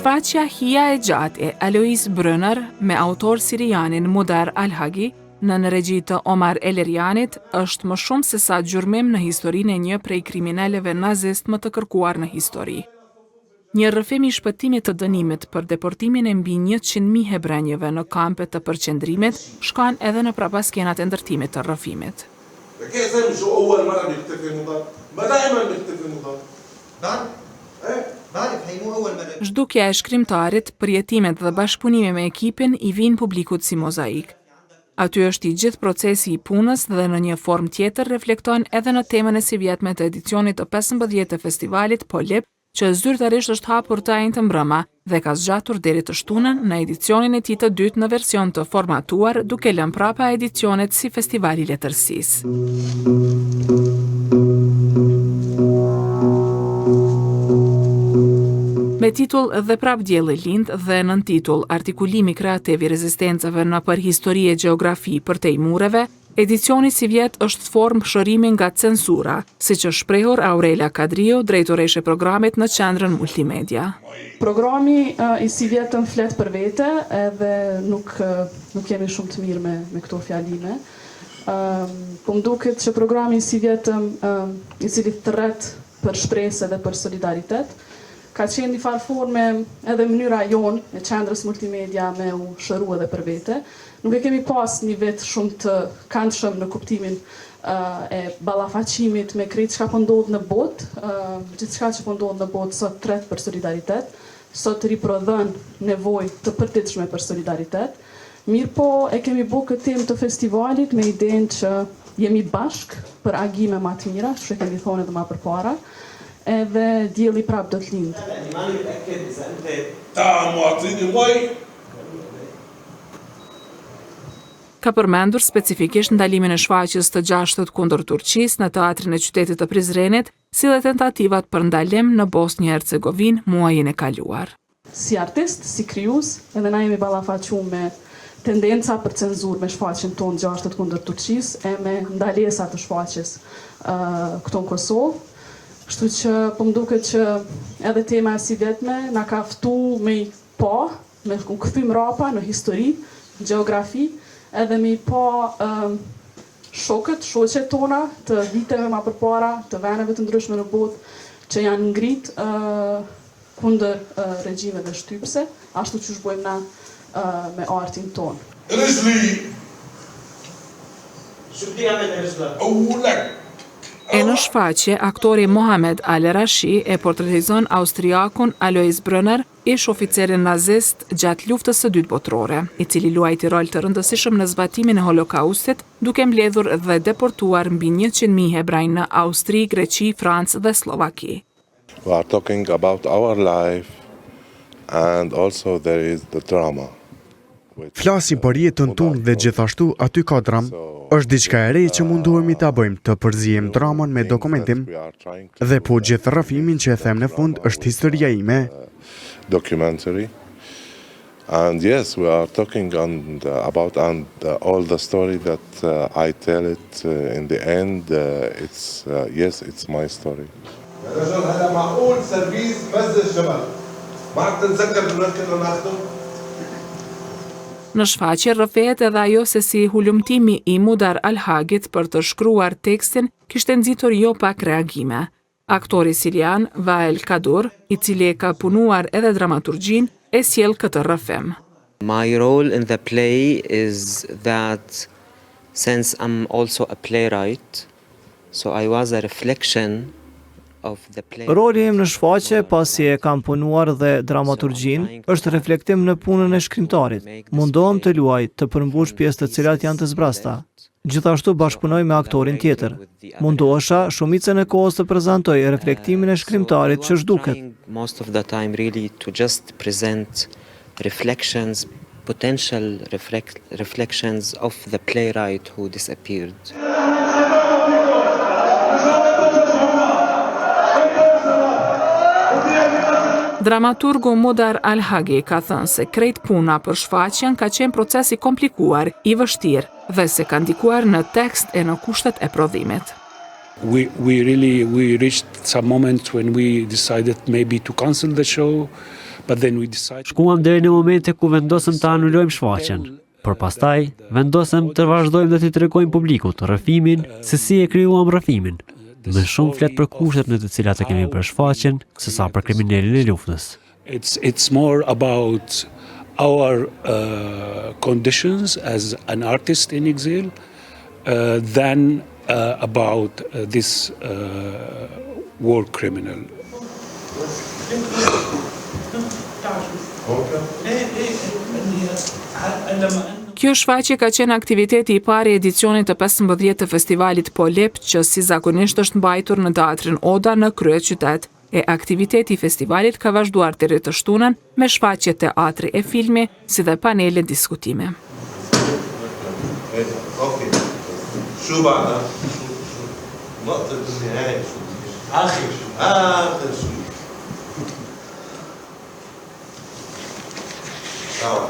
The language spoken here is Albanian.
shfaqja Hija e gjatë e Alois Brunner me autor sirianin Mudar Al-Hagi në regji të Omar Elerianit është më shumë se sa gjurmim në historinë e një prej kriminaleve nazist më të kërkuar në histori. Një rrëfim i shpëtimit të dënimit për deportimin e mbi 100.000 hebrenjëve në kampe të përqendrimit shkan edhe në prapaskenat e ndërtimit të rrëfimit. Zhdukja e shkrimtarit, përjetimet dhe bashkëpunime me ekipin i vijnë publikut si mozaik. Aty është i gjithë procesi i punës dhe në një formë tjetër reflekton edhe në temën e sivjetme të edicionit të 15 të festivalit Polip, që zyrtarisht është hapur të ajin të mbrëma dhe ka zgjatur deri të shtunën në edicionin e tij të dytë në version të formatuar, duke lënë prapa edicionet si festivali i letërsisë. Me titull Dhe prap dielli lind dhe nën titull Artikulimi kreativ i rezistencave në përhistori e gjeografi për te mureve, edicioni si vjet është formë shërimi nga censura, siç është shprehur Aurela Kadrio, drejtoreshe programit në qendrën multimedia. Programi i si vjetën flet për vete edhe nuk jemi shumë të mirë me këto fjalime. Po m'duket që programi i si vjetën i cili thret për shpresë dhe për solidaritet, ka qenë një farë forme edhe mënyra jonë e qendrës multimedia me u shëru edhe për vete. Nuk e kemi pas një vetë shumë të këndshëm në kuptimin e ballafaqimit me krejt çka po ndodh në botë, gjithçka që po ndodh në botë sot tret për solidaritet, sot riprodhon nevojë të përditshme për solidaritet. Mirë po e kemi bërë këtë temë të festivalit me idenë që jemi bashk për agime më të mira, që kemi thonë edhe më përpara, edhe dielli prap do të lindë. Ka përmendur specifikisht ndalimin e shfaqjes të 6 kundër Turqisë në teatrin e qytetit të Prizrenit, si dhe tentativat për ndalim në Bosnjë-Hercegovinë muajin e kaluar. Si artist, si krijues, edhe na jemi ballafaquar me tendenca për cenzurë me shfaqjen tonë 6 kundër Turqisë e me ndalesa të shfaqjes këtu në Kosovë. Kështu që po m'duket që edhe tema e si vetme na ka ftuar me kthym rapa në histori, gjeografi, edhe me shoqet tona të viteve më përpara, të vendeve të ndryshme në botë, që janë ngrit kundër regjimeve shtypse, ashtu që shbojmë na me artin tonë. E në shfaqje, aktori Mohamed Al-Rashi e portretizon austriakun Alois Brunner, ish oficerin nazist gjatë luftës së dytë botërore, i cili luajti rol të rëndësishëm në zbatimin e Holokaustit, duke mbledhur dhe deportuar mbi 100.000 hebraj në Austri, Greqi, Francë dhe Slovaki. We are talking about our life and also there is the drama. Flasim për jetën tonë dhe gjithashtu aty ka dramë. Është diçka e re që munduhemi ta bëjmë, të përzijem dramën me dokumentim, dhe po gjithë rrëfimin që e them në fund është historia ime. Documentary. And yes, we are talking about all the story that I tell it in the end. Yes, it's my story. Në shfaqje rrëfehet edhe ajo se si hulumtimi i Mudar Al-Hagit për të shkruar tekstin kishte nxitur jo pak reagime. Aktori sirian Wael Kadur, i cili e ka punuar edhe dramaturgjin, e sjell këtë rrëfim. My role in the play is that since I'm also a playwright, so I was a reflection of the play. Roli im në shfaqje, pasi e kam punuar dhe dramaturgjin, është reflektim në punën e shkrimtarit. Mundohem të luaj, të përmbush pjesë të cilat janë të zbrasta. Gjithashtu bashkëpunoj me aktorin tjetër. Mundohesha shumicën e kohës të prezantoj reflektimin e shkrimtarit që zhduket. Most of the time really to just present reflections, potential reflections of the playwright who disappeared. Dramaturgu Mudar Al-Hagi ka thënë se krejt puna për shfaqjen ka qenë proces i komplikuar, i vështirë dhe se ka ndikuar në tekst e në kushtet e prodhimit. We reached some moment when we decided maybe to cancel the show, Shkuam deri në momente ku vendosëm të anulojmë shfaqjen, por pastaj vendosëm të vazhdojmë dhe t'i tregojmë publikut rrëfimin se si e krijuam rrëfimin. Më shumë flet për kushtet në të cilat e kemi për shfaqjen, sesa për kriminalin e luftës. It's more about our conditions as an artist in exile than about this war criminal. Kjo shfaqje ka qenë aktiviteti i parë i edicionit të 15 të festivalit Polep, që si zakonisht është mbajtur në teatrin Oda në kryeqytet. E aktiviteti i festivalit ka vazhduar deri të shtunën me shfaqje teatri e filmi, si dhe panele diskutime. Ah,